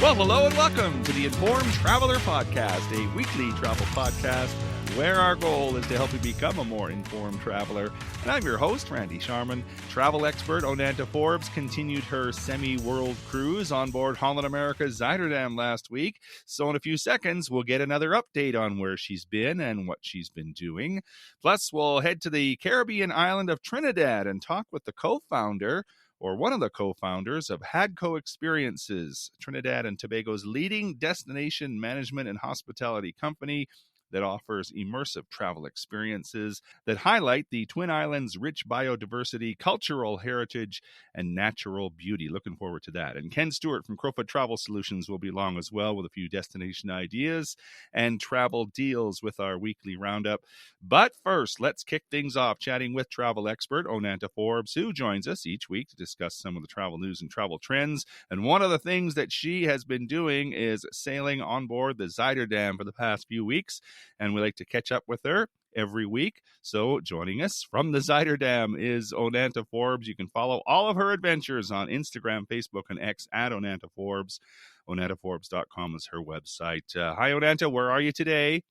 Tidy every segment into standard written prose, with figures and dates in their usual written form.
Well, hello and welcome to the Informed Traveler Podcast, a weekly travel podcast where our goal is to help you become a more informed traveler. And I'm your host, Randy Sharman. Travel expert Onanta Forbes continued her semi-world cruise on board Holland America's Zuiderdam last week. So in a few seconds, we'll get another update on where she's been and what she's been doing. Plus, we'll head to the Caribbean island of Trinidad and talk with the co-founder or one of the co-founders of HADCO Experiences, Trinidad and Tobago's leading destination management and hospitality company that offers immersive travel experiences that highlight the Twin Islands' rich biodiversity, cultural heritage, and natural beauty. Looking forward to that. And Ken Stewart from Crowfoot Travel Solutions will be along as well with a few destination ideas and travel deals with our weekly roundup. But first, let's kick things off chatting with travel expert Onanta Forbes, who joins us each week to discuss some of the travel news and travel trends. And one of the things that she has been doing is sailing on board the Zuiderdam for the past few weeks. And we like to catch up with her every week. So joining us from the Zuiderdam is Onanta Forbes. You can follow all of her adventures on Instagram, Facebook, and X at Onanta Forbes. OnantaForbes.com is her website. Hi, Onanta. Where are you today?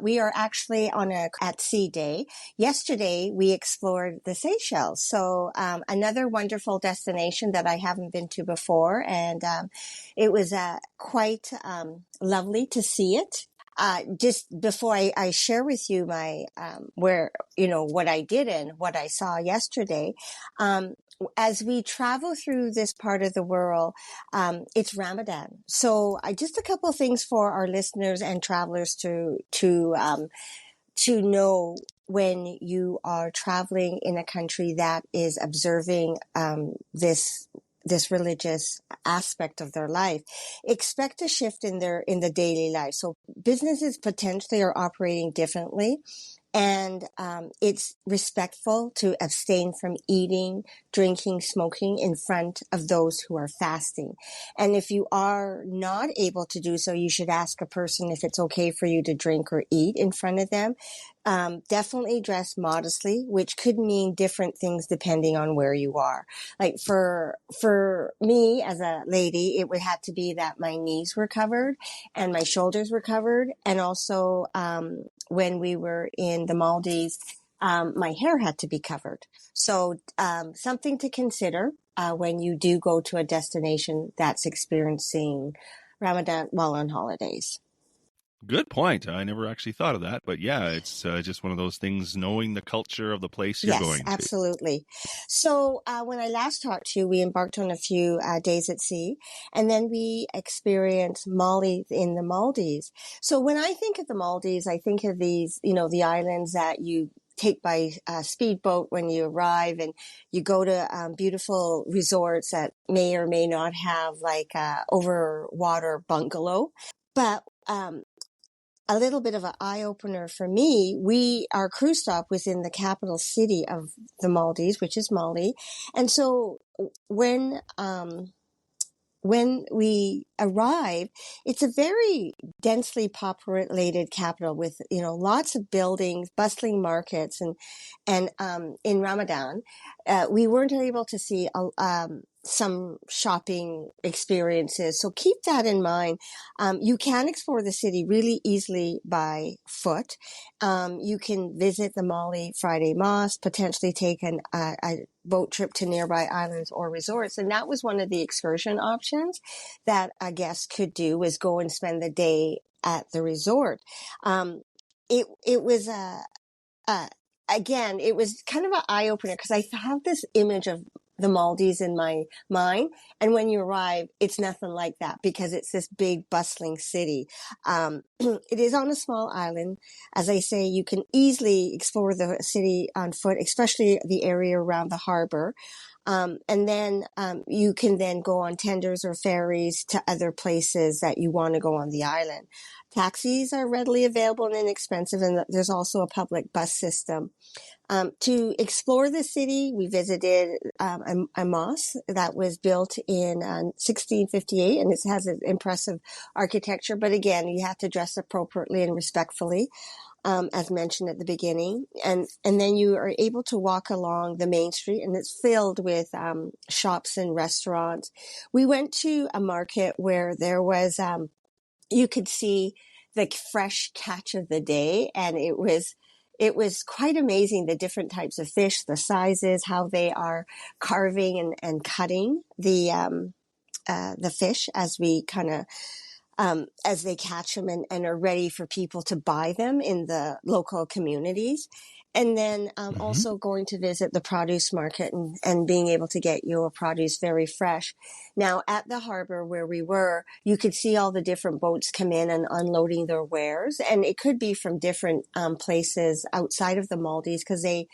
We are actually on at sea day. Yesterday, we explored the Seychelles. So another wonderful destination that I haven't been to before. And it was quite lovely to see it. Just before I share with you my what I did and what I saw yesterday, as we travel through this part of the world, it's Ramadan. So just a couple of things for our listeners and travelers to know when you are traveling in a country that is observing this religious aspect of their life. Expect a shift in the daily life. So businesses potentially are operating differently. And it's respectful to abstain from eating, drinking, smoking in front of those who are fasting. And if you are not able to do so, you should ask a person if it's okay for you to drink or eat in front of them. Definitely dress modestly, which could mean different things depending on where you are. Like for me as a lady, it would have to be that my knees were covered and my shoulders were covered. And also, when we were in the Maldives, my hair had to be covered. So, something to consider, when you do go to a destination that's experiencing Ramadan while on holidays. Good point. I never actually thought of that. But yeah, it's just one of those things, knowing the culture of the place you're going to. Yes, absolutely. So when I last talked to you, we embarked on a few days at sea, and then we experienced Mali in the Maldives. So when I think of the Maldives, I think of these, the islands that you take by speedboat when you arrive, and you go to beautiful resorts that may or may not have like over water bungalow. But a little bit of an eye-opener for me, our cruise stop was in the capital city of the Maldives, which is Mali. And so when we arrived, it's a very densely populated capital with, lots of buildings, bustling markets. And in Ramadan, we weren't able to see some shopping experiences. So keep that in mind. You can explore the city really easily by foot. You can visit the Mali Friday Mosque, potentially take a boat trip to nearby islands or resorts. And that was one of the excursion options that a guest could do, was go and spend the day at the resort. It was again, it was kind of an eye opener because I have this image of the Maldives in my mind. And when you arrive, it's nothing like that because it's this big bustling city. It is on a small island. As I say, you can easily explore the city on foot, especially the area around the harbor. And then you can then go on tenders or ferries to other places that you want to go on the island. Taxis are readily available and inexpensive, and there's also a public bus system. To explore the city, we visited a mosque that was built in 1658, and it has an impressive architecture. But again, you have to dress appropriately and respectfully. as mentioned at the beginning. And then you are able to walk along the main street, and it's filled with shops and restaurants. We went to a market where there was, you could see the fresh catch of the day, and it was quite amazing, the different types of fish, the sizes, how they are carving and cutting the fish as we kind of as they catch them and are ready for people to buy them in the local communities. And then also going to visit the produce market and being able to get your produce very fresh. Now, at the harbor where we were, you could see all the different boats come in and unloading their wares. And it could be from different places outside of the Maldives, because they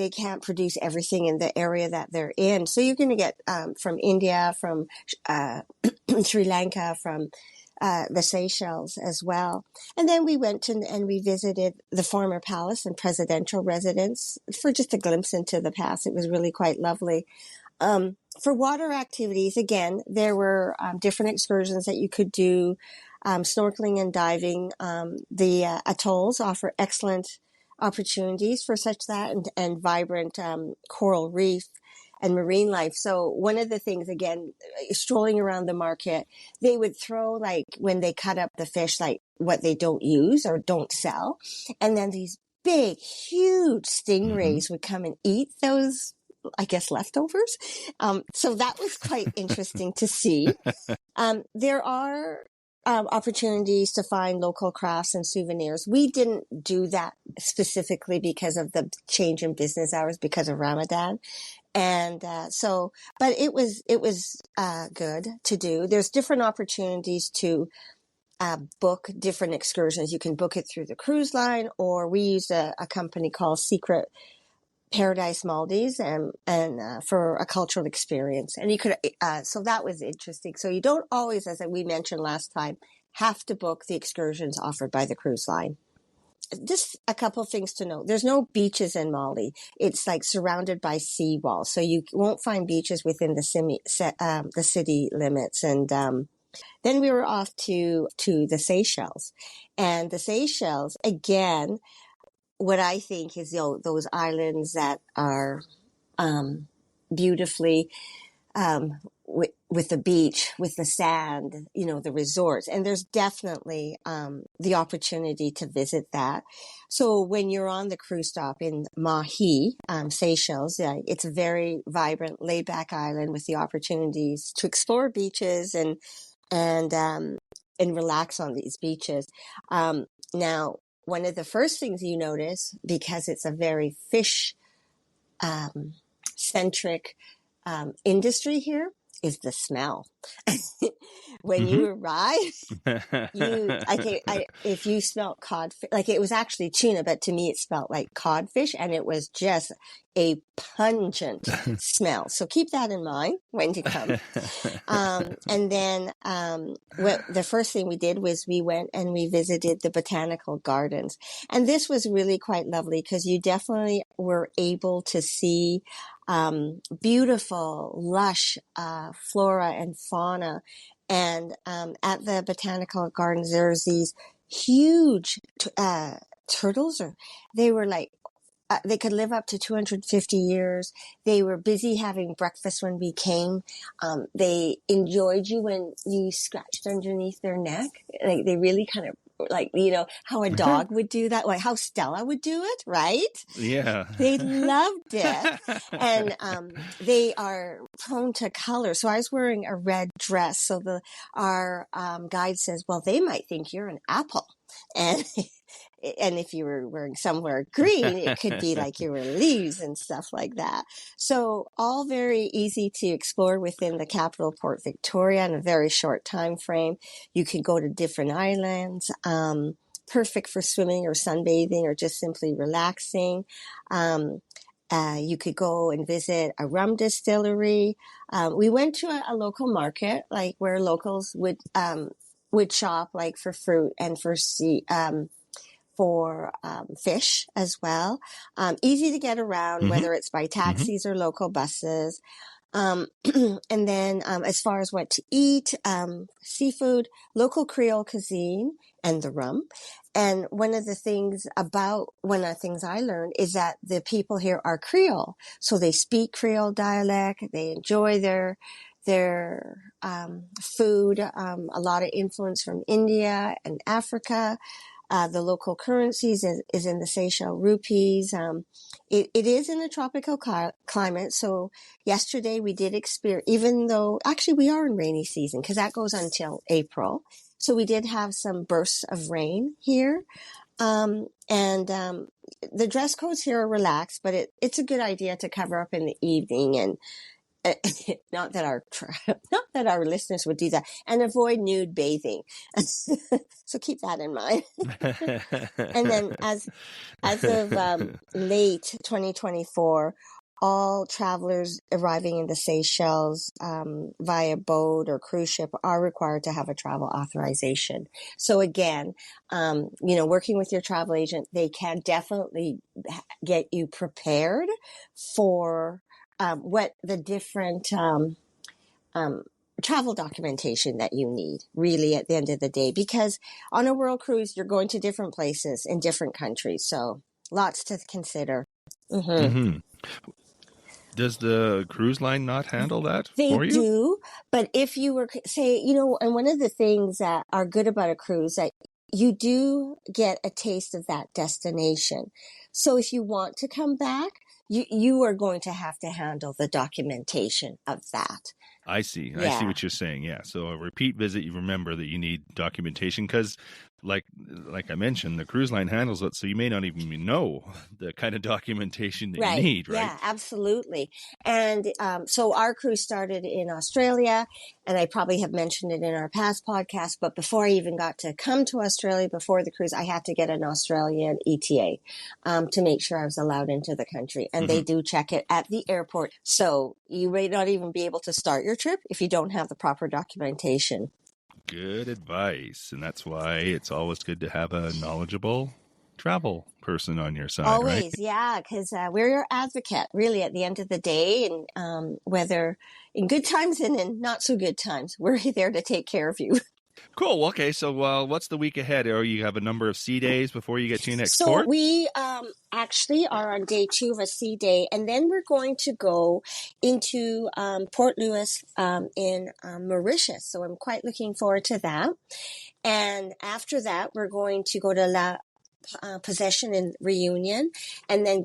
can't produce everything in the area that they're in. So you're going to get from India, from Sri Lanka, from the Seychelles as well. And then we went and we visited the former palace and presidential residence for just a glimpse into the past. It was really quite lovely. For water activities, again, there were different excursions that you could do, snorkeling and diving. The atolls offer excellent opportunities for such that, and vibrant coral reef and marine life. So one of the things, again, strolling around the market, they would throw, like, when they cut up the fish, like what they don't use or don't sell. And then these big, huge stingrays would come and eat those, I guess, leftovers. So that was quite interesting to see. There are opportunities to find local crafts and souvenirs. We didn't do that specifically because of the change in business hours because of Ramadan. And but it was good to do. There's different opportunities to book different excursions. You can book it through the cruise line, or we used a company called Secret Paradise Maldives, and for a cultural experience. And you could, so that was interesting. So you don't always, as we mentioned last time, have to book the excursions offered by the cruise line. Just a couple of things to note. There's no beaches in Mali. It's like surrounded by seawalls. So you won't find beaches within the city limits. And then we were off to the Seychelles. And the Seychelles, again, what I think is, those islands that are beautifully with the beach, with the sand, the resorts. And there's definitely the opportunity to visit that. So when you're on the cruise stop in Mahi, Seychelles, it's a very vibrant, laid-back island with the opportunities to explore beaches and relax on these beaches. Now, one of the first things you notice, because it's a very fish centric industry here, is the smell. When you arrive, if you smell codfish, like, it was actually tuna, but to me it smelled like codfish, and it was just a pungent smell. So keep that in mind when you come. And then the first thing we did was we went and we visited the botanical gardens. And this was really quite lovely, because you definitely were able to see beautiful, lush flora and fauna. And at the botanical gardens, there's these huge turtles, or they were like, they could live up to 250 years. They were busy having breakfast when we came. They enjoyed you when you scratched underneath their neck. Like, they really kind of, like, how a dog would do that, like how Stella would do it, right? Yeah. They loved it. And they are prone to color. So I was wearing a red dress. So our guide says, well, they might think you're an apple. And if you were wearing somewhere green, it could be like you were leaves and stuff like that. So all very easy to explore within the capital, Port Victoria, in a very short time frame. You could go to different islands, perfect for swimming or sunbathing or just simply relaxing. You could go and visit a rum distillery. We went to a local market, like where locals would shop, like for fruit and for fish as well. Easy to get around, whether it's by taxis or local buses. And then as far as what to eat, seafood, local Creole cuisine, and the rum. And one of the things I learned is that the people here are Creole. So they speak Creole dialect. They enjoy their food. A lot of influence from India and Africa. The local currencies is in the Seychelles rupees. It is in a tropical climate. So yesterday we did experience, even though actually we are in rainy season because that goes until April. So we did have some bursts of rain here. The dress codes here are relaxed, but it's a good idea to cover up in the evening and not that our listeners would do that, and avoid nude bathing. So keep that in mind. And then as of late 2024, all travelers arriving in the Seychelles via boat or cruise ship are required to have a travel authorization. So again, working with your travel agent, they can definitely get you prepared for what the different travel documentation that you need, really, at the end of the day. Because on a world cruise, you're going to different places in different countries. So lots to consider. Mm-hmm. Does the cruise line not handle that for you? They do. But if you were, say, and one of the things that are good about a cruise that you do get a taste of that destination. So if you want to come back, you are going to have to handle the documentation of that. I see. Yeah. I see what you're saying. Yeah. So a repeat visit, you remember that you need documentation because, like I mentioned, the cruise line handles it, so you may not even know the kind of documentation that you need, right? Yeah, absolutely. And so our cruise started in Australia, and I probably have mentioned it in our past podcast, but before I even got to come to Australia, before the cruise, I had to get an Australian ETA to make sure I was allowed into the country. And they do check it at the airport. So you may not even be able to start your trip if you don't have the proper documentation. Good advice. And that's why it's always good to have a knowledgeable travel person on your side. Always, right? Yeah, because we're your advocate, really, at the end of the day. And whether in good times and in not so good times, we're there to take care of you. Cool. Okay. So what's the week ahead? Or you have a number of sea days before you get to your next So port? we actually are on day 2 of a sea day, and then we're going to go into Port Louis in Mauritius. So I'm quite looking forward to that. And after that, we're going to go to La Possession and Reunion, and then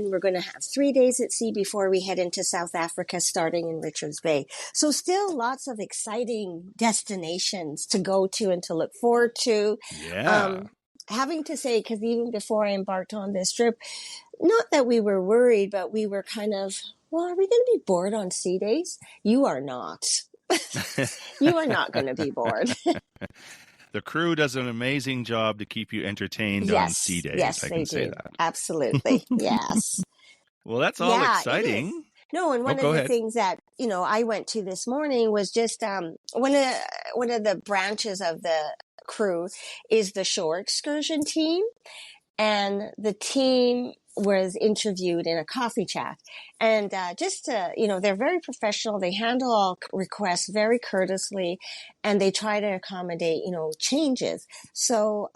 we're going to have 3 days at sea before we head into South Africa, starting in Richards Bay. So still lots of exciting destinations to go to and to look forward to. Yeah. Having to say, because even before I embarked on this trip, not that we were worried, but we were kind of, well, are we going to be bored on sea days? You are not. You are not going to be bored. The crew does an amazing job to keep you entertained on sea days. Yes, I they can say do. that. Absolutely. Yes. Well, that's all exciting. It is. No, and one of the things that, I went to this morning was just one of the branches of the crew is the shore excursion team. And the team was interviewed in a coffee chat. And just to, they're very professional. They handle all requests very courteously, and they try to accommodate, changes. So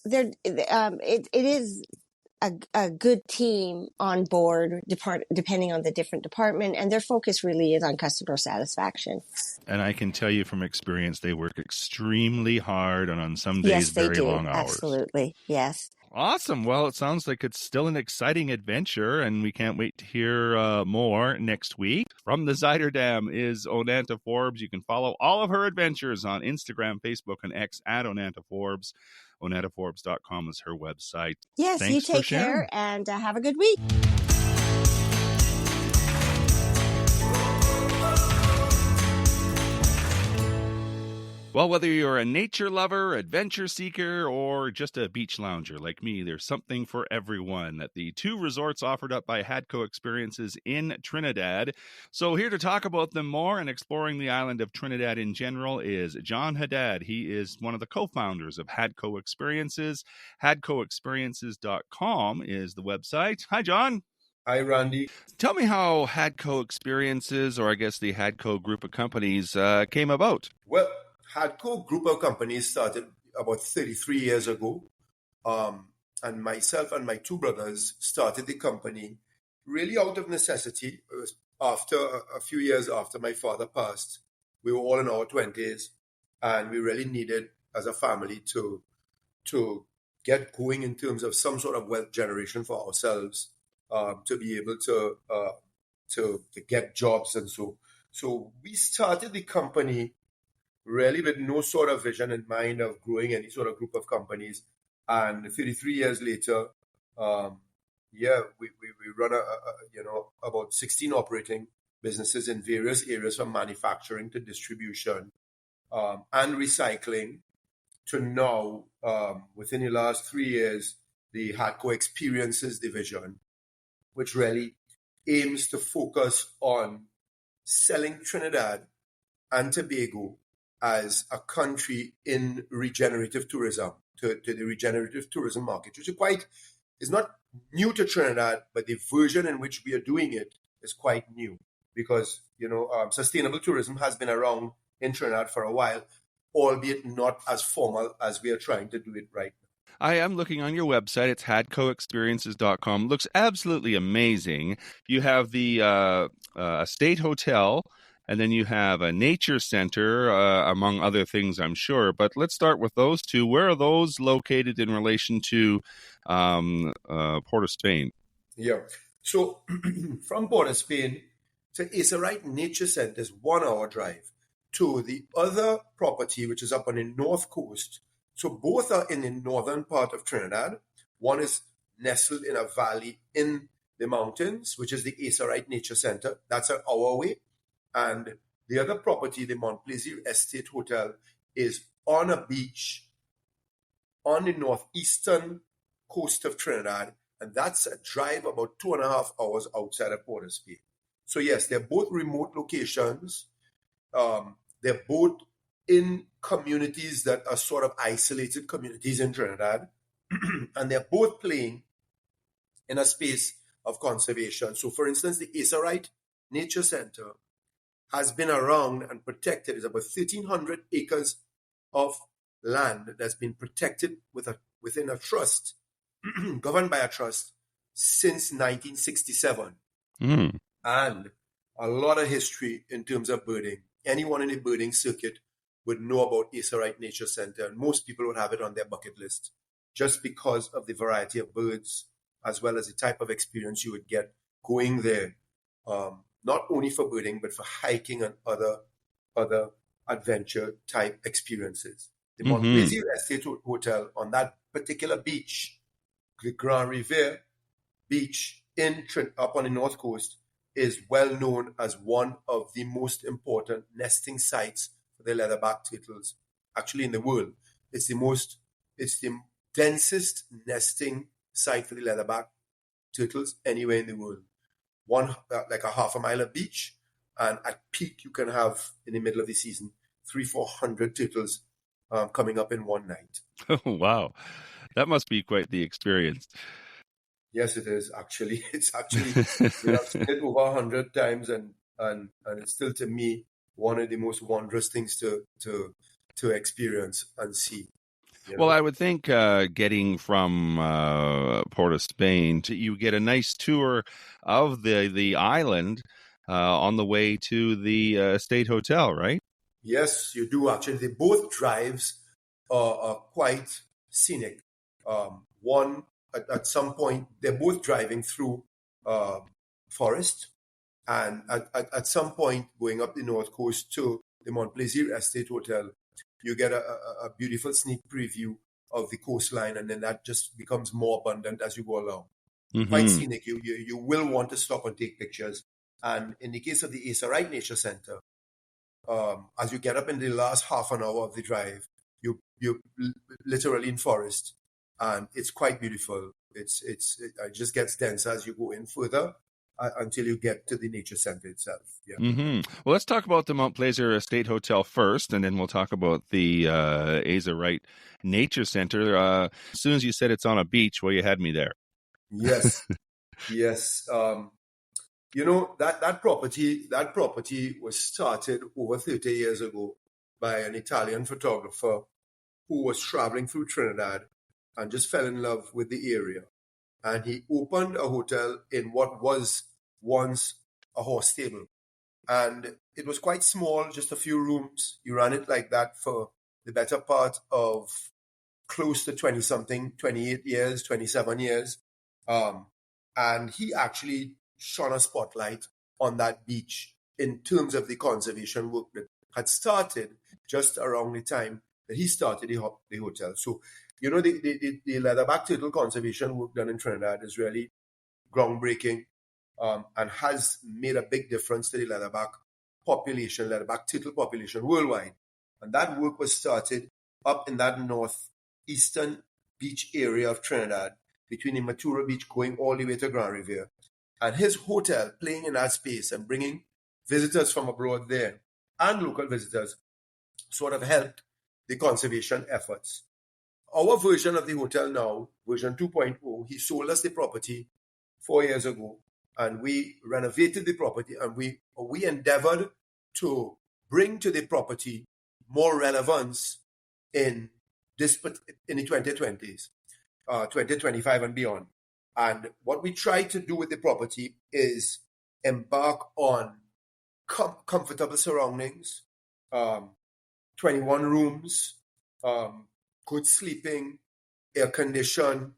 it is a good team on board, depending on the different department, and their focus really is on customer satisfaction. And I can tell you from experience, they work extremely hard, and on some days, very long hours. Absolutely, yes. Awesome. Well, it sounds like it's still an exciting adventure, and we can't wait to hear more next week. From the Zuiderdam is Onanta Forbes. You can follow all of her adventures on Instagram, Facebook, and X at Onanta Forbes. OnantaForbes.com is her website. Yes, Thanks you take care and have a good week. Well, whether you're a nature lover, adventure seeker, or just a beach lounger like me, there's something for everyone at the 2 resorts offered up by HADCO Experiences in Trinidad. So here to talk about them more and exploring the island of Trinidad in general is John Haddad. He is one of the co-founders of HADCO Experiences. HADCOexperiences.com is the website. Hi, John. Hi, Randy. Tell me how HADCO Experiences, or I guess the HADCO group of companies, came about. Well, HADCO group of companies started about 33 years ago and myself and my two brothers started the company really out of necessity. It was after a few years after my father passed. We were all in our 20s, and we really needed, as a family, to get going in terms of some sort of wealth generation for ourselves, to be able to get jobs and so. So we started the company really with no sort of vision in mind of growing any sort of group of companies. And 33 years later, we run about 16 operating businesses in various areas, from manufacturing to distribution, and recycling, to now, within the last 3 years, the HADCO Experiences division, which really aims to focus on selling Trinidad and Tobago as a country in regenerative tourism, to the regenerative tourism market, which is not new to Trinidad, but the version in which we are doing it is quite new, because sustainable tourism has been around in Trinidad for a while, albeit not as formal as we are trying to do it right now. I am looking on your website. It's hadcoexperiences.com. Looks absolutely amazing. You have the estate hotel, and then you have a nature center, among other things, I'm sure. But let's start with those two. Where are those located in relation to Port of Spain? Yeah. So from Port of Spain to Aserite Nature Center is 1 hour drive to the other property, which is up on the north coast. So both are in the northern part of Trinidad. One is nestled in a valley in the mountains, which is the Aserite Nature Center. That's an hour away. And the other property, the Mount Plaisir Estate Hotel, is on a beach on the northeastern coast of Trinidad. And that's a drive about 2.5 hours outside of Port of Spain. So yes, they're both remote locations. They're both in communities that are sort of isolated communities in Trinidad. And they're both playing in a space of conservation. So for instance, the Aserite Nature Center has been around and protected. It's about 1,300 acres of land that's been protected within a trust, governed by a trust, since 1967. Mm. And a lot of history in terms of birding. Anyone in the birding circuit would know about Aserite Nature Center, and most people would have it on their bucket list, just because of the variety of birds, as well as the type of experience you would get going there, not only for birding, but for hiking and other adventure type experiences. The Mount Plaisir Estate Hotel on that particular beach, the Grand Riviere Beach up on the north coast, is well known as one of the most important nesting sites for the leatherback turtles, actually in the world. It's the densest nesting site for the leatherback turtles anywhere in the world. Like a half a mile of beach, and at peak you can have, in the middle of the season, 300-400 turtles coming up in one night. Oh, wow. That must be quite the experience. Yes, it is actually. It's actually, I've seen it over 100 times, and it's still, to me, one of the most wondrous things to experience and see. Well, I would think getting from Port of Spain you get a nice tour of the island on the way to the estate hotel, right? Yes, you do actually. They both drives are quite scenic. One, at some point, they're both driving through forest, and at some point going up the north coast to the Mount Plaisir Estate Hotel, you get a beautiful sneak preview of the coastline, and then that just becomes more abundant as you go along. Mm-hmm. Quite scenic. You will want to stop and take pictures. And in the case of the Aserite Nature Center, as you get up in the last half an hour of the drive, you're literally in forest, and it's quite beautiful. It just gets denser as you go in further, until you get to the nature center itself. Yeah. Mm-hmm. Well, let's talk about the Mount Plaisir Estate Hotel first, and then we'll talk about the Aserite Nature Center. As soon as you said it's on a beach, well, you had me there. Yes, yes. That property was started over 30 years ago by an Italian photographer who was traveling through Trinidad and just fell in love with the area. And he opened a hotel in what was once a horse stable. And it was quite small, just a few rooms. He ran it like that for the better part of close to 20-something, 28 years, 27 years. And he actually shone a spotlight on that beach in terms of the conservation work that had started just around the time that he started the hotel. So, the leatherback turtle conservation work done in Trinidad is really groundbreaking, and has made a big difference to the leatherback turtle population worldwide. And that work was started up in that northeastern beach area of Trinidad, between the Matura Beach going all the way to Grand Riviere. And his hotel playing in that space and bringing visitors from abroad there and local visitors sort of helped the conservation efforts. Our version of the hotel now, version 2.0, he sold us the property 4 years ago, and we renovated the property, and we endeavored to bring to the property more relevance in the 2020s, 2025 and beyond. And what we try to do with the property is embark on comfortable surroundings, 21 rooms, good sleeping, air condition,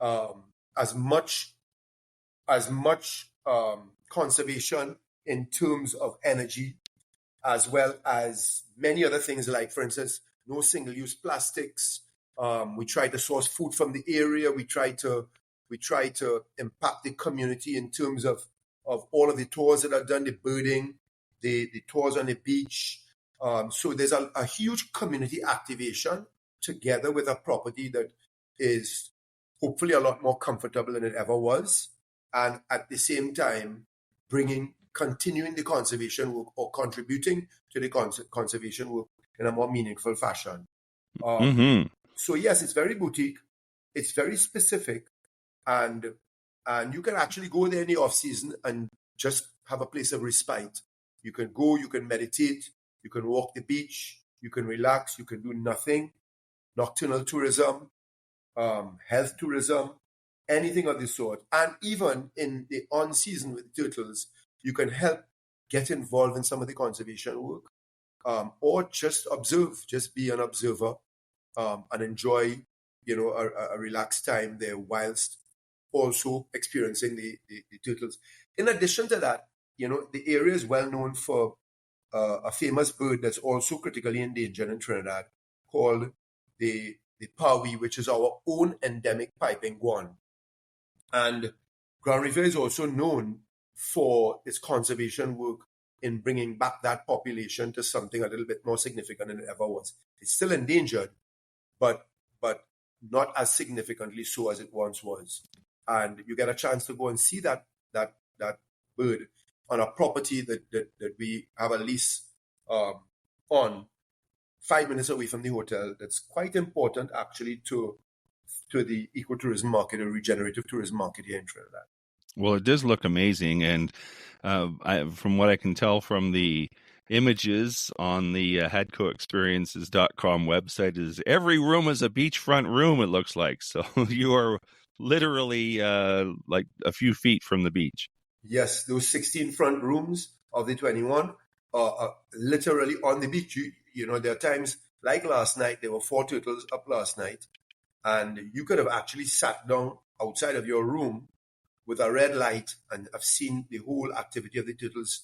as much conservation in terms of energy, as well as many other things, like, for instance, no single-use plastics. We try to source food from the area. We try to impact the community in terms of all of the tours that are done, the birding, the tours on the beach. So there's a huge community activation together with a property that is hopefully a lot more comfortable than it ever was, and at the same time continuing the conservation work, or contributing to the conservation work in a more meaningful fashion. So yes, it's very boutique, it's very specific, and you can actually go there in the off season and just have a place of respite. You can go, you can meditate, you can walk the beach, you can relax, you can do nothing. Nocturnal tourism, health tourism, anything of the sort. And even in the on-season with the turtles, you can help get involved in some of the conservation work, or just observe, just be an observer, and enjoy, a relaxed time there whilst also experiencing the turtles. In addition to that, the area is well known for a famous bird that's also critically endangered in Trinidad, called the Pawi, which is our own endemic piping guan. And Grand Riviere is also known for its conservation work in bringing back that population to something a little bit more significant than it ever was. It's still endangered, but not as significantly so as it once was. And you get a chance to go and see that bird on a property that we have a lease on, 5 minutes away from the hotel. That's quite important, actually, to the ecotourism market or regenerative tourism market here in Trinidad. Well, it does look amazing, and from what I can tell from the images on the HADCOexperiences.com website, is every room is a beachfront room, it looks like. So you are literally like a few feet from the beach. Yes, those 16 front rooms of the 21 are literally on the beach. There are times, like last night, there were 4 turtles up last night, and you could have actually sat down outside of your room with a red light and have seen the whole activity of the turtles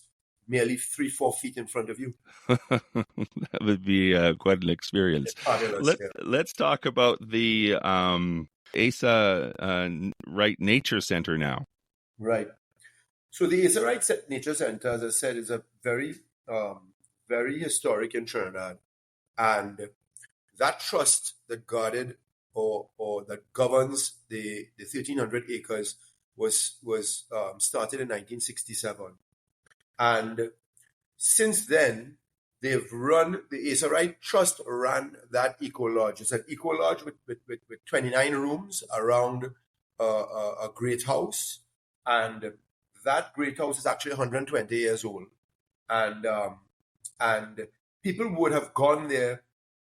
merely 3-4 feet in front of you. That would be quite an experience. Fabulous, Let's talk about the Asa Wright Nature Center now. Right. So the Asa Wright Nature Center, as I said, is a very, very historic in Trinidad. And that trust that guarded or that governs the 1,300 acres was started in 1967. And since then, they've run, the Asa Wright Trust ran that Eco Lodge. It's an Eco Lodge with 29 rooms around a great house. And that great house is actually 120 years old. And people would have gone there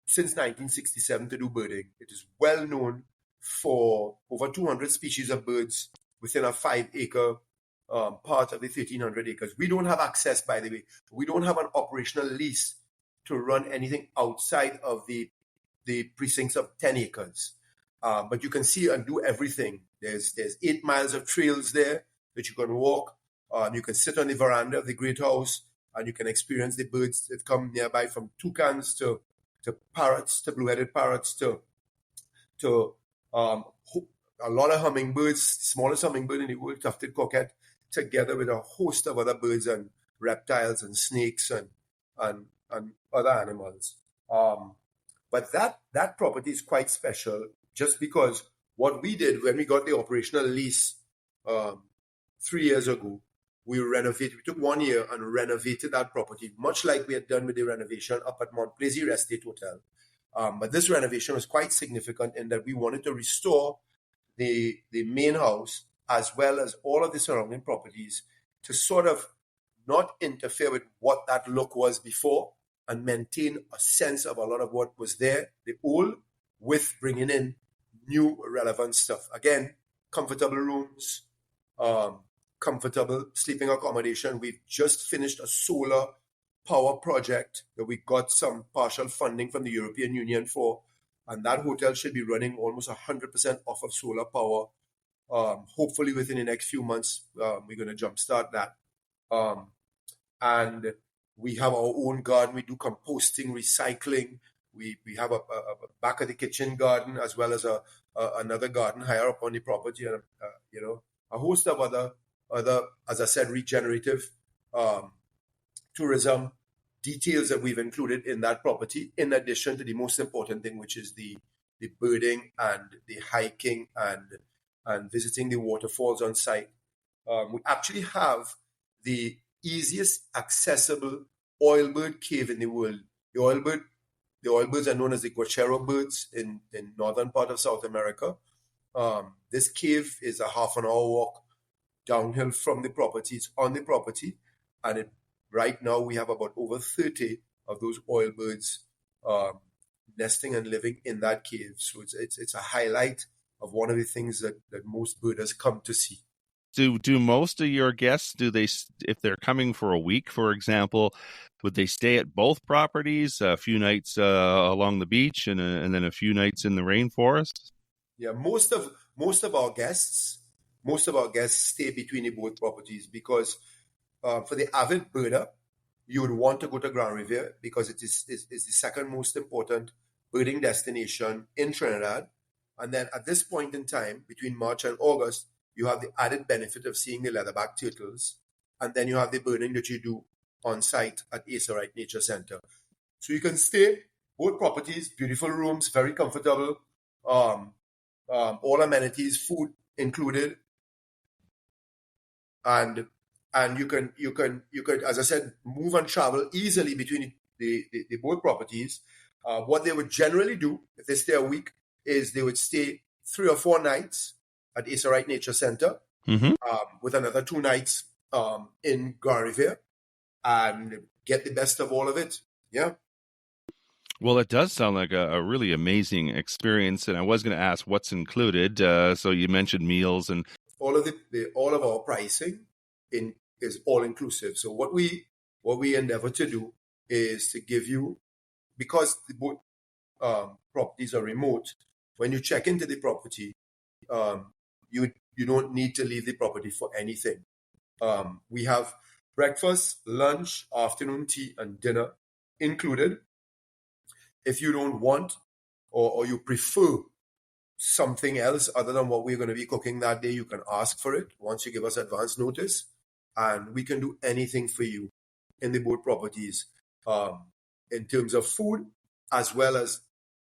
since 1967 to do birding. It is well known for over 200 species of birds within a 5-acre part of the 1,300 acres. We don't have access, by the way. We don't have an operational lease to run anything outside of the precincts of 10 acres. But you can see and do everything. There's 8 miles of trails there that you can walk. You can sit on the veranda of the great house and you can experience the birds that come nearby, from toucans to parrots, to blue-headed parrots, to a lot of hummingbirds, smallest hummingbird in the world, tufted coquette, together with a host of other birds and reptiles and snakes and other animals. But that property is quite special, just because what we did when we got the operational lease 3 years ago, we took 1 year and renovated that property, much like we had done with the renovation up at Mont Plaisir Estate Hotel. But this renovation was quite significant in that we wanted to restore the main house as well as all of the surrounding properties to sort of not interfere with what that look was before, and maintain a sense of a lot of what was there, the old, with bringing in new relevant stuff. Again, comfortable rooms, comfortable sleeping accommodation. We've just finished a solar power project that we got some partial funding from the European Union for, and that hotel should be running almost 100% off of solar power. Hopefully within the next few months, we're going to jumpstart that. And we have our own garden. We do composting, recycling. We have a back of the kitchen garden, as well as another garden higher up on the property, and a host of other, as I said, regenerative tourism details that we've included in that property, in addition to the most important thing, which is the birding and the hiking and visiting the waterfalls on site. We actually have the easiest accessible oilbird cave in the world. The oilbirds are known as the guachero birds in northern part of South America. This cave is a half an hour walk downhill from the property. It's on the property, and right now we have about over 30 of those oilbirds nesting and living in that cave. So it's a highlight of one of the things that most birders come to see. Do most of your guests, if they're coming for a week, for example, would they stay at both properties, a few nights along the beach and then a few nights in the rainforest? Yeah, most of our guests stay between the both properties, because for the avid birder, you would want to go to Grand Riviere because it is the second most important birding destination in Trinidad. And then at this point in time, between March and August, you have the added benefit of seeing the leatherback turtles, and then you have the birding that you do on site at Asa Wright Nature Center. So you can stay both properties, beautiful rooms, very comfortable, all amenities, food included, and you can, as I said, move and travel easily between the both properties. What they would generally do if they stay a week is they would stay 3 or 4 nights at Asa Wright Nature Center, with another 2 nights in Grand Riviere, and get the best of all of it. Yeah. Well, it does sound like a really amazing experience, and I was going to ask what's included. So you mentioned meals and all of our pricing is all inclusive. So what we endeavor to do is to give you, because the both properties are remote, when you check into the property, you don't need to leave the property for anything. We have breakfast, lunch, afternoon tea, and dinner included. If you don't want or you prefer something else other than what we're going to be cooking that day, you can ask for it once you give us advance notice, and we can do anything for you in the both properties, in terms of food as well as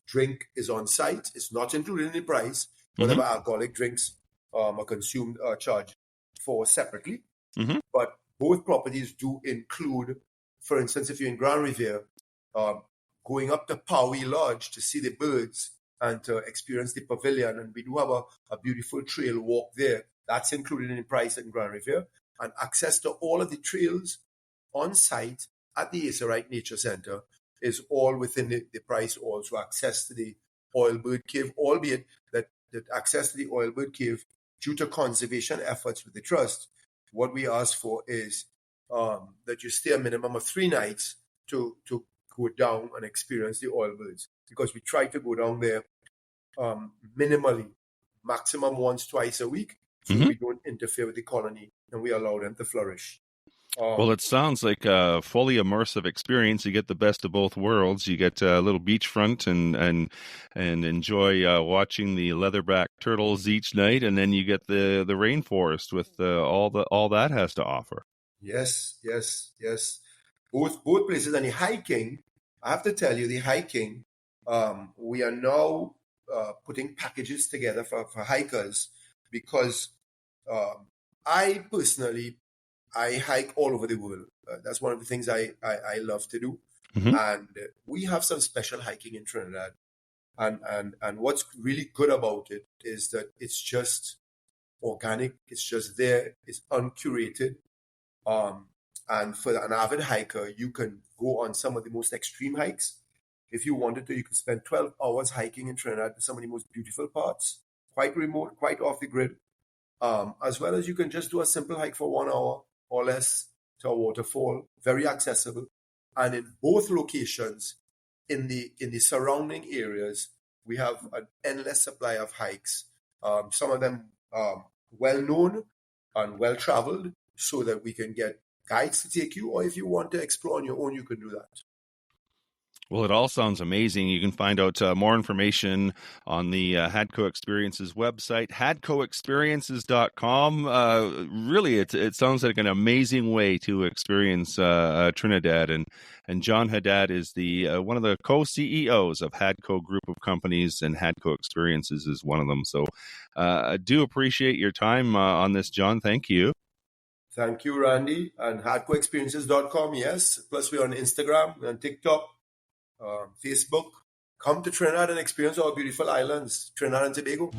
drink is on site. It's not included in the price. Whatever alcoholic drinks are consumed are charged for separately. But both properties do include, for instance, if you're in Grand Riviere, going up to Poway Lodge to see the birds and to experience the pavilion. And we do have a beautiful trail walk there. That's included in the price in Grand Riviere. And access to all of the trails on site at the Asa Wright Nature Center is all within the price also. Access to the oilbird cave, albeit that the access to the Oilbird Cave due to conservation efforts with the trust. What we ask for is that you stay a minimum of 3 nights to go down and experience the oilbirds, because we try to go down there minimally, maximum once, twice a week, so we don't interfere with the colony and we allow them to flourish. Well, it sounds like a fully immersive experience. You get the best of both worlds. You get a little beachfront and enjoy watching the leatherback turtles each night, and then you get the rainforest with all that has to offer. Yes. Both places. And the hiking, I have to tell you, the hiking, we are now putting packages together for hikers, because I personally, I hike all over the world. That's one of the things I love to do. And we have some special hiking in Trinidad. And what's really good about it is that it's just organic. It's just there. It's uncurated. And for an avid hiker, you can go on some of the most extreme hikes. If you wanted to, you could spend 12 hours hiking in Trinidad to some of the most beautiful parts, quite remote, quite off the grid. As well as you can just do a simple hike for 1 hour or less to a waterfall, very accessible. And in both locations, in the surrounding areas, we have an endless supply of hikes. Some of them well known and well traveled, so that we can get guides to take you, or if you want to explore on your own, you can do that. Well, it all sounds amazing. You can find out more information on the HADCO Experiences website, hadcoexperiences.com. Really, it sounds like an amazing way to experience Trinidad. And John Haddad is the one of the co-CEOs of HADCO Group of Companies, and HADCO Experiences is one of them. So I do appreciate your time on this, John. Thank you. Thank you, Randy. And hadcoexperiences.com, yes. Plus, we're on Instagram, we're on TikTok, Facebook. Come to Trinidad and experience our beautiful islands, Trinidad and Tobago.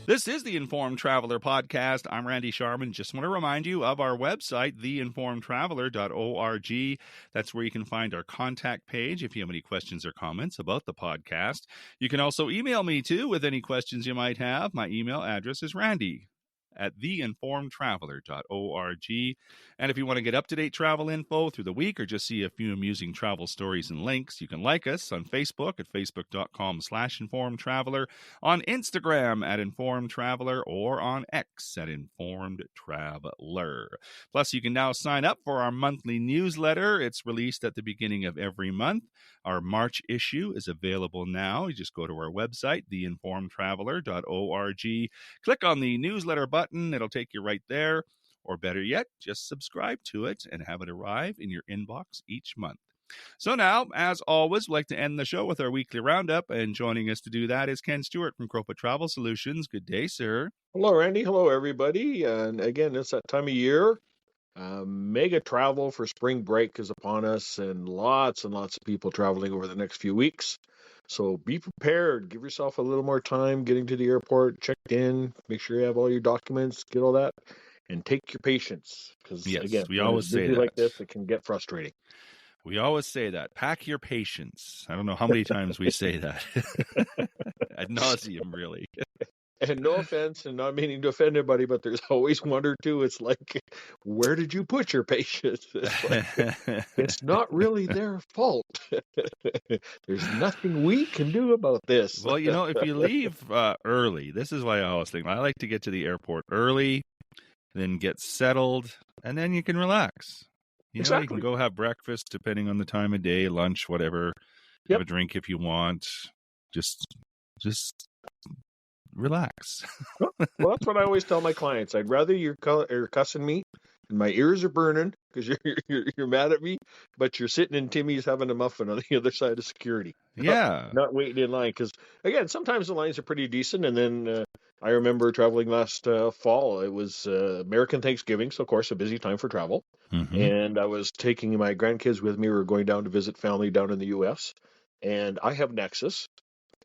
This is the Informed Traveler Podcast. I'm Randy Sharman. Just want to remind you of our website, theinformedtraveler.org. That's where you can find our contact page if you have any questions or comments about the podcast. You can also email me, too, with any questions you might have. My email address is randy@theinformedtraveler.org. And if you want to get up-to-date travel info through the week, or just see a few amusing travel stories and links, you can like us on Facebook at facebook.com/informedtraveler, on Instagram at informedtraveler, or on X at informedtraveler. Plus, you can now sign up for our monthly newsletter. It's released at the beginning of every month. Our March issue is available now. You just go to our website, theinformedtraveler.org, click on the newsletter button. It'll take you right there. Or better yet, just subscribe to it and have it arrive in your inbox each month. So now, as always, we'd like to end the show with our weekly roundup. And joining us to do that is Ken Stewart from Cropa Travel Solutions. Good day, sir. Hello, Randy. Hello, everybody. And again, it's that time of year. Mega travel for spring break is upon us, and lots of people traveling over the next few weeks. So be prepared. Give yourself a little more time getting to the airport, checked in, make sure you have all your documents, get all that, and take your patience. Because again, we always say that. Like this, it can get frustrating. We always say that. Pack your patience. I don't know how many times we say that. Ad nauseum, really. And no offense, and not meaning to offend anybody, but there's always one or two. It's like, where did you put your patience? It's not really their fault. There's nothing we can do about this. Well, if you leave early, this is why I always think I like to get to the airport early, then get settled, and then you can relax. Exactly. You can go have breakfast, depending on the time of day, lunch, whatever. Have a drink if you want. Just relax. Well, that's what I always tell my clients. I'd rather you're cussing me and my ears are burning because you're mad at me, but you're sitting in Timmy's having a muffin on the other side of security. Yeah. Not waiting in line. Because, again, sometimes the lines are pretty decent. And then I remember traveling last fall. It was American Thanksgiving, so, of course, a busy time for travel. Mm-hmm. And I was taking my grandkids with me. We were going down to visit family down in the U.S. And I have Nexus.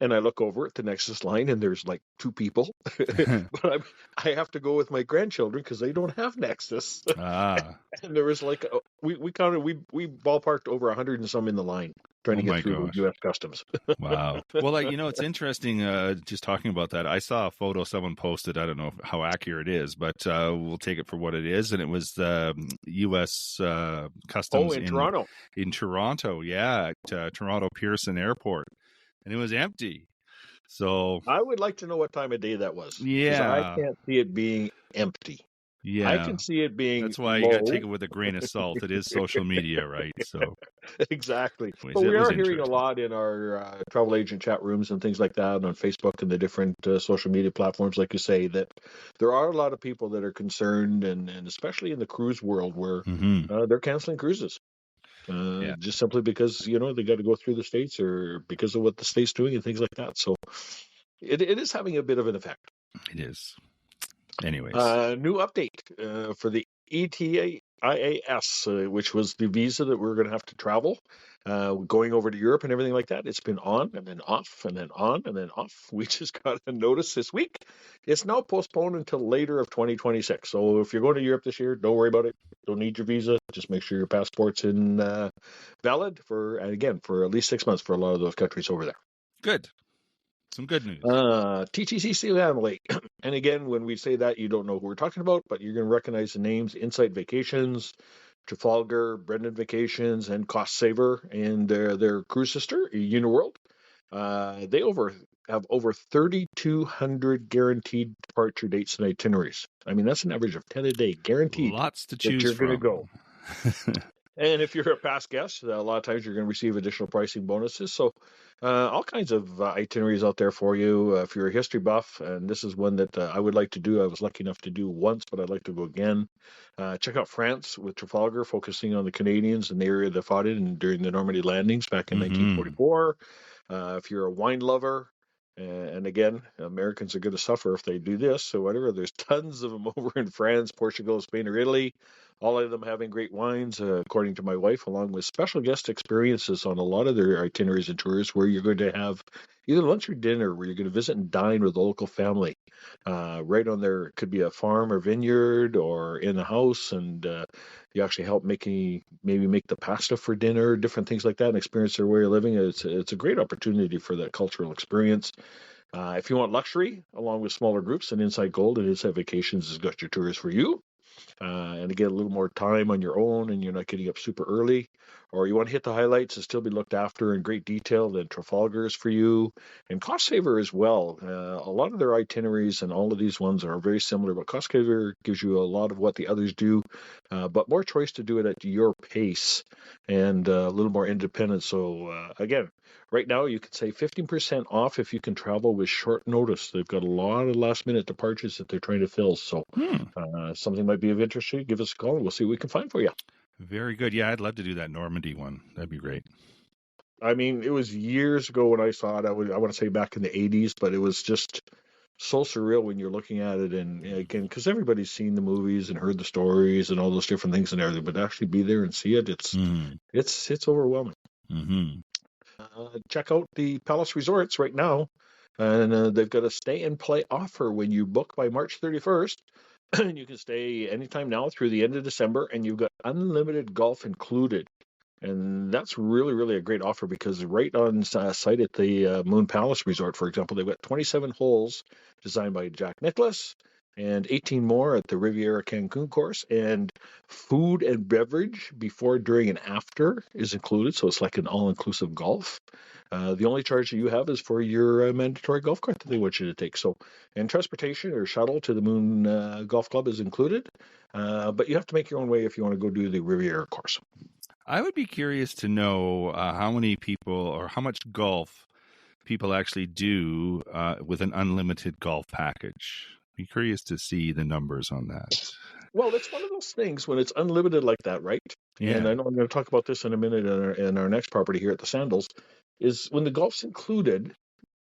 and I look over at the Nexus line, and there's like 2 people, but I have to go with my grandchildren because they don't have Nexus. Ah, And there was like we counted we ballparked over 100 and some in the line trying oh to get my through the gosh. U.S. Customs. Wow. Well, it's interesting just talking about that. I saw a photo someone posted. I don't know how accurate it is, but we'll take it for what it is. And it was the U.S. Customs In Toronto. in Toronto. Yeah, at Toronto Pearson Airport. And it was empty. So, I would like to know what time of day that was, because I yeah. can't see it being empty. I Yeah. can see it being That's why you got to take low. it with a grain of salt. It is social media, right? So, Exactly. anyways, But it we was are hearing a interesting. lot in our travel agent chat rooms and things like that on Facebook and the different social media platforms, like you say, that there are a lot of people that are concerned, and especially in the cruise world where Hmm. they're canceling cruises. Yeah, Just simply because, they got to go through the States or because of what the State's doing and things like that. So it is having a bit of an effect. it is. Anyways. New update for the ETIAS, which was the visa that we were going to have to travel, going over to Europe and everything like that. It's been on and then off and then on and then off. We just got a notice this week. It's now postponed until later of 2026. So if you're going to Europe this year, don't worry about it. Don't need your visa. Just make sure your passport's in valid for at least 6 months for a lot of those countries over there. Good. Some good news. TTC family. And again, when we say that, you don't know who we're talking about, but you're going to recognize the names: Insight Vacations, Trafalgar, Brendan Vacations, and Cost Saver, and their cruise sister, Uniworld. They have over 3,200 guaranteed departure dates and itineraries. I mean, that's an average of 10 a day, guaranteed Lots to that choose you're going to from. go. And if you're a past guest, a lot of times you're going to receive additional pricing bonuses. So all kinds of itineraries out there for you. If you're a history buff, and this is one that I would like to do. I was lucky enough to do once, but I'd like to go again. Check out France with Trafalgar, focusing on the Canadians and the area they fought in during the Normandy landings back in 1944. If you're a wine lover, and again, Americans are going to suffer if they do this. So whatever, there's tons of them over in France, Portugal, Spain, or Italy. All of them having great wines, according to my wife, along with special guest experiences on a lot of their itineraries and tours, where you're going to have either lunch or dinner, where you're going to visit and dine with the local family. Right on there, it could be a farm or vineyard or in a house, and you actually help maybe make the pasta for dinner, different things like that, and experience their way of living. It's a great opportunity for that cultural experience. If you want luxury, along with smaller groups, then Inside Gold and Inside Vacations has got your tours for you. And to get a little more time on your own and you're not getting up super early, or you want to hit the highlights and still be looked after in great detail, then Trafalgar is for you. And Cost Saver as well. A lot of their itineraries and all of these ones are very similar, but Cost Saver gives you a lot of what the others do, but more choice to do it at your pace and a little more independent. So again, right now, you can save 15% off if you can travel with short notice. They've got a lot of last-minute departures that they're trying to fill. So something might be of interest to you. Give us a call, and we'll see what we can find for you. Very good. Yeah, I'd love to do that Normandy one. That'd be great. I mean, it was years ago when I saw it. I want to say back in the 80s, but it was just so surreal when you're looking at it. And again, because everybody's seen the movies and heard the stories and all those different things and everything, but to actually be there and see it, it's overwhelming. Mm-hmm. Check out the Palace Resorts right now, and they've got a stay and play offer when you book by March 31st. You can stay anytime now through the end of December, and you've got unlimited golf included. And that's really, really a great offer, because right on site at the Moon Palace Resort, for example, they've got 27 holes designed by Jack Nicklaus and 18 more at the Riviera Cancun course. And food and beverage before, during, and after is included. So it's like an all-inclusive golf. The only charge that you have is for your mandatory golf cart that they want you to take. So, and transportation or shuttle to the Moon Golf Club is included. But you have to make your own way if you want to go do the Riviera course. I would be curious to know how many people or how much golf people actually do with an unlimited golf package. Be curious to see the numbers on that. Well, it's one of those things when it's unlimited like that, right? Yeah. And I know I'm going to talk about this in a minute in our next property here at the Sandals, is when the golf's included,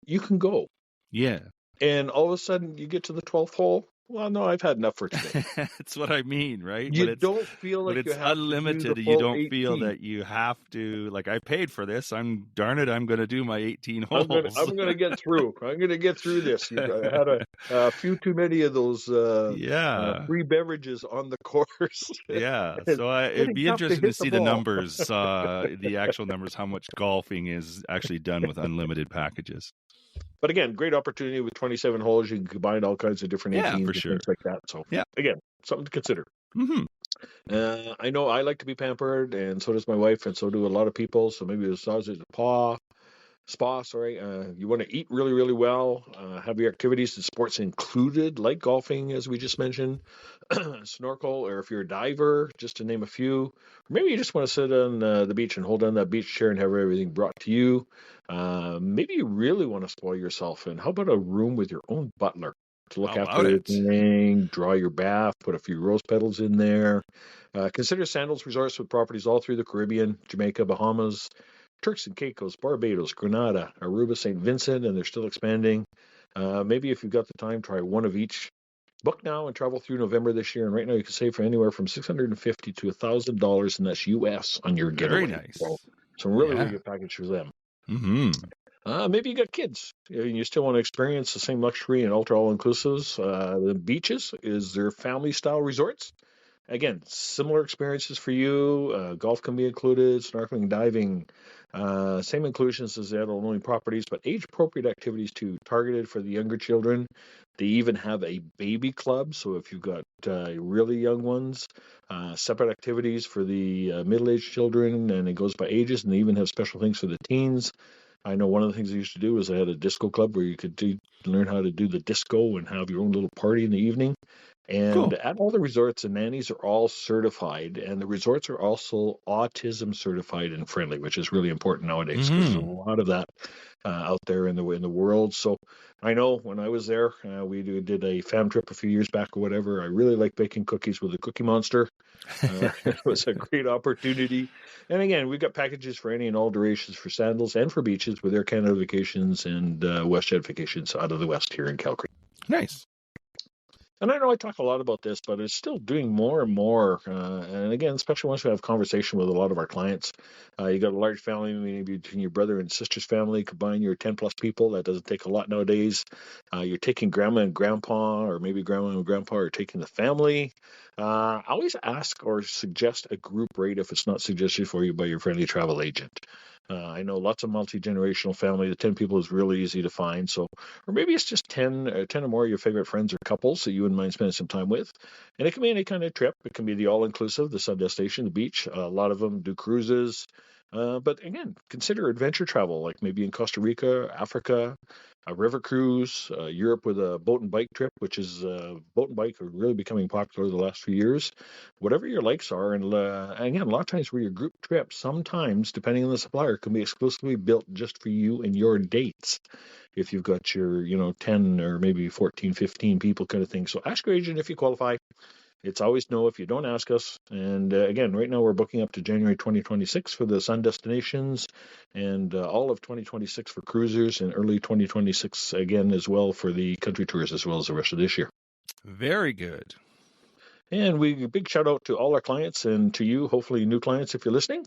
you can go. Yeah. And all of a sudden you get to the 12th hole, well, no, I've had enough for today. That's what I mean, right? You don't feel when like you it's have to do unlimited, the you full don't feel 18. that you have to, like, I paid for this. I'm going to do my 18 holes. I'm gonna get through. I'm gonna get through this. I had a few too many of those Yeah. free beverages on the course. Yeah. It's So it'd getting be tough to interesting to hit the see the ball. numbers, the actual numbers, how much golfing is actually done with unlimited packages. But again, great opportunity with 27 holes. You can combine all kinds of different 18s Yeah, for and sure. things like that. So Yeah. again, something to consider. Mm-hmm. I know I like to be pampered, and so does my wife, and so do a lot of people. So maybe it's spa, sorry. You want to eat really, really well, have your activities and sports included, like golfing, as we just mentioned, snorkel, or if you're a diver, just to name a few. Or maybe you just want to sit on the beach and hold on that beach chair and have everything brought to you. Maybe you really want to spoil yourself, and how about a room with your own butler to look How after about it? everything, draw your bath, put a few rose petals in there. Consider Sandals Resorts with properties all through the Caribbean, Jamaica, Bahamas, Turks and Caicos, Barbados, Grenada, Aruba, St. Vincent, and they're still expanding. Maybe if you've got the time, try one of each. Book now and travel through November this year. And right now you can save for anywhere from $650 to $1,000, and that's US on your Very getaway. nice. So some really, really Yeah. good package for them. Mm-hmm. Maybe you got kids and you still want to experience the same luxury and ultra all-inclusives. The beaches is their family-style resorts. Again, similar experiences for you. Golf can be included, snorkeling, diving. Same inclusions as the adult-only properties, but age-appropriate activities too, targeted for the younger children. They even have a baby club, so if you've got really young ones, separate activities for the middle-aged children, and it goes by ages, and they even have special things for the teens. I know one of the things I used to do was I had a disco club where you could learn how to do the disco and have your own little party in the evening. And Cool. at all the resorts, the nannies are all certified, and the resorts are also autism certified and friendly, which is really important nowadays because there's a lot of that out there in the world. So I know when I was there, we did a fam trip a few years back or whatever. I really like baking cookies with a Cookie Monster. It was a great opportunity. And again, we've got packages for any and all durations for Sandals and for beaches with Air Canada Vacations and WestJet Vacations out of the West here in Calgary. Nice. And I know I talk a lot about this, but it's still doing more and more. And again, especially once we have conversation with a lot of our clients, you got a large family, maybe between your brother and sister's family, combine your 10 plus people. That doesn't take a lot nowadays. You're taking grandma and grandpa, or maybe grandma and grandpa are taking the family. I always ask or suggest a group rate if it's not suggested for you by your friendly travel agent. I know lots of multi-generational family. The 10 people is really easy to find. So, or maybe it's just 10 or more of your favorite friends or couples that you wouldn't mind spending some time with. And it can be any kind of trip. It can be the all-inclusive, the sun destination, the beach. A lot of them do cruises. But again, consider adventure travel, like maybe in Costa Rica, Africa, a river cruise, Europe with a boat and bike trip, which is boat and bike are really becoming popular the last few years. Whatever your likes are, and again, a lot of times where your group trip, sometimes depending on the supplier, can be exclusively built just for you and your dates. If you've got your 10 or maybe 14, 15 people kind of thing. So ask your agent if you qualify. It's always no if you don't ask us. And again, right now we're booking up to January 2026 for the sun destinations, and all of 2026 for cruisers, and early 2026 again as well for the country tours, as well as the rest of this year. Very good. And big shout out to all our clients and to you, hopefully new clients if you're listening.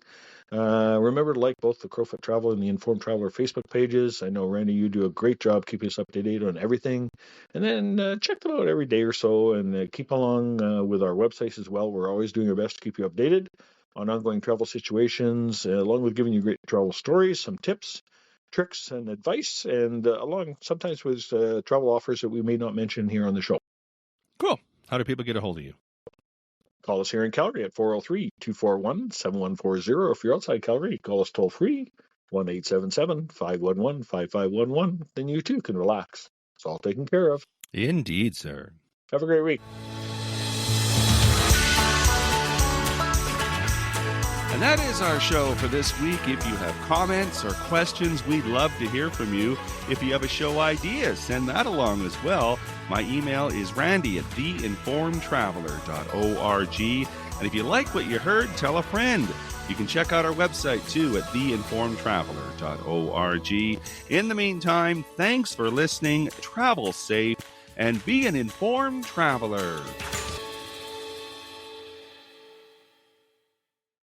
Remember to like both the Crowfoot Travel and the Informed Traveler Facebook pages. I know, Randy, you do a great job keeping us up to date on everything. And then check them out every day or so, and keep along with our websites as well. We're always doing our best to keep you updated on ongoing travel situations, along with giving you great travel stories, some tips, tricks, and advice, and along sometimes with travel offers that we may not mention here on the show. Cool. How do people get a hold of you? Call us here in Calgary at 403-241-7140. If you're outside Calgary, call us toll free, 1-877-511-5511. Then you too can relax. It's all taken care of. Indeed, sir. Have a great week. And that is our show for this week. If you have comments or questions, we'd love to hear from you. If you have a show idea, send that along as well. My email is randy@theinformedtraveler.org. And if you like what you heard, tell a friend. You can check out our website too at theinformedtraveler.org. In the meantime, thanks for listening. Travel safe and be an informed traveler.